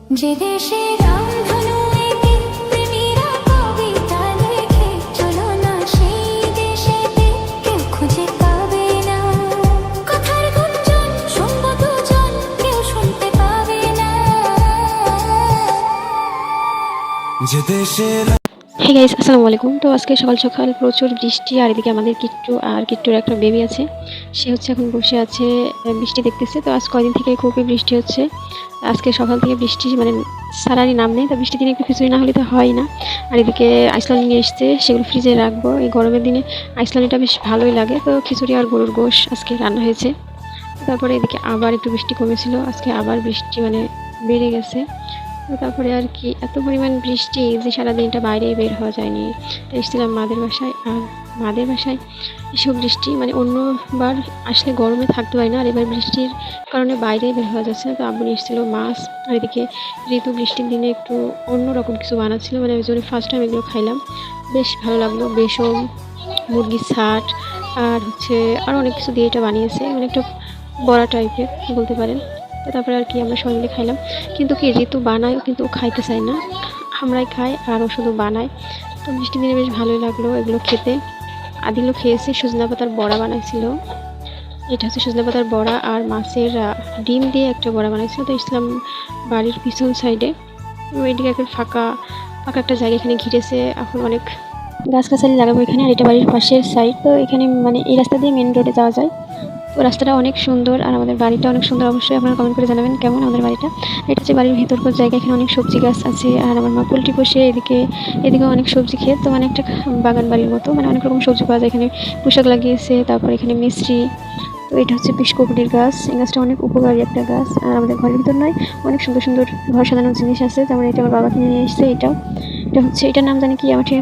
যে দেশে রামধনু এঁকে প্রেমীরা কবিতা লেখে, চলো না সেই দেশেতে, কেউ খুঁজে পাবে না। কথার গুঞ্জন শুনবো দুজন, কেউ শুনতে পাবে না। যে দেশে হে গাইস, আসসালামু আলাইকুম। তো আজকে সকাল সকাল প্রচুর বৃষ্টি, আর এদিকে আমাদের কিট্টু আর কিট্টুর একটা বেবি আছে, সে হচ্ছে এখন বসে আছে, বৃষ্টি দেখতেছে। তো আজ কয়দিন থেকে খুবই বৃষ্টি হচ্ছে, আজকে সকাল থেকে বৃষ্টি মানে সারারই নাম নেই। তো বৃষ্টির দিনে একটু খিচুড়ি না হলে তো হয় না। আর এদিকে আইসলানি নিয়ে এসছে, সেগুলো ফ্রিজে রাখবো। এই গরমের দিনে আইসলানিটা বেশ ভালোই লাগে। তো খিচুড়ি আর গরুর গোশ আজকে রান্না হয়েছে। তারপরে এদিকে আবার একটু বৃষ্টি কমেছিল, আজকে আবার বৃষ্টি মানে বেড়ে গেছে। তারপরে আর কি এত পরিমাণ বৃষ্টি যে সারাদিনটা বাইরে বের হওয়া যায়নি। তো এসেছিলাম মাদের বাসায়, আর মাদের বাসায় এসব বৃষ্টি মানে অন্যবার আসলে গরমে থাকতে পারি না, আর এবার বৃষ্টির কারণে বাইরে বের হওয়া যাচ্ছে না। তো আব্বু নিয়ে এসেছিলো মাছ, আর এদিকে ঋতু বৃষ্টির দিনে একটু অন্যরকম কিছু বানাচ্ছিল, মানে ওই জন্য ফার্স্ট টাইম এগুলো খাইলাম, বেশ ভালো লাগলো। বেসন, মুরগির ছাট, আর হচ্ছে আরও অনেক কিছু দিয়ে এটা বানিয়েছে, মানে একটু বড়া টাইপের বলতে পারেন। তো তারপরে আর কি আমরা সবাই মিলে খাইলাম। কিন্তু কি ঋতু বানায় কিন্তু ও খাইতে চায় না, আমরাই খাই আর ও শুধু বানায়। তো বৃষ্টির দিনে বেশ ভালোই লাগলো এগুলো খেতে। আদিগুলো খেয়েছে, সজনা পাতার বড়া বানাইছিল। এটা হচ্ছে সজনা পাতার বড়া আর মাছের ডিম দিয়ে একটা বড়া বানাইছিল। তো ইসলাম বাড়ির পিছন সাইডে, এদিকে একটা ফাঁকা ফাঁকা একটা জায়গা এখানে ঘিরেছে, এখন অনেক গাছগাছালি লাগাবো এখানে। আর এটা বাড়ির পাশের সাইড, তো এখানে মানে এই রাস্তা দিয়ে মেন রোডে যাওয়া যায়। তো রাস্তাটা অনেক সুন্দর, আর আমাদের বাড়িটা অনেক সুন্দর। অবশ্যই আপনারা কমেন্ট করে জানাবেন কেমন আমাদের বাড়িটা। এটা হচ্ছে বাড়ির ভিতরকার জায়গা, এখানে অনেক সবজি গাছ আছে, আর আমার মা পোলট্রি পোষে। এদিকে অনেক সবজি ক্ষেত, তো মানে একটা বাগান বাড়ির মতো, মানে অনেক রকম সবজি পাওয়া যায় এখানে। পোশাক লাগিয়েছে, তারপর এখানে মিষ্টি। তো এটা হচ্ছে পিসকোকড়ির গাছ, এই গাছটা অনেক উপকারী একটা গাছ। আর আমাদের ঘরের ভিতর নয়, অনেক সুন্দর সুন্দর ঘর সাজানোর জিনিস আছে, যেমন এটা আমার বাবা কিনে নিয়ে এসেছে। এটা হচ্ছে, এটার নাম জানি কি আমার ঠিক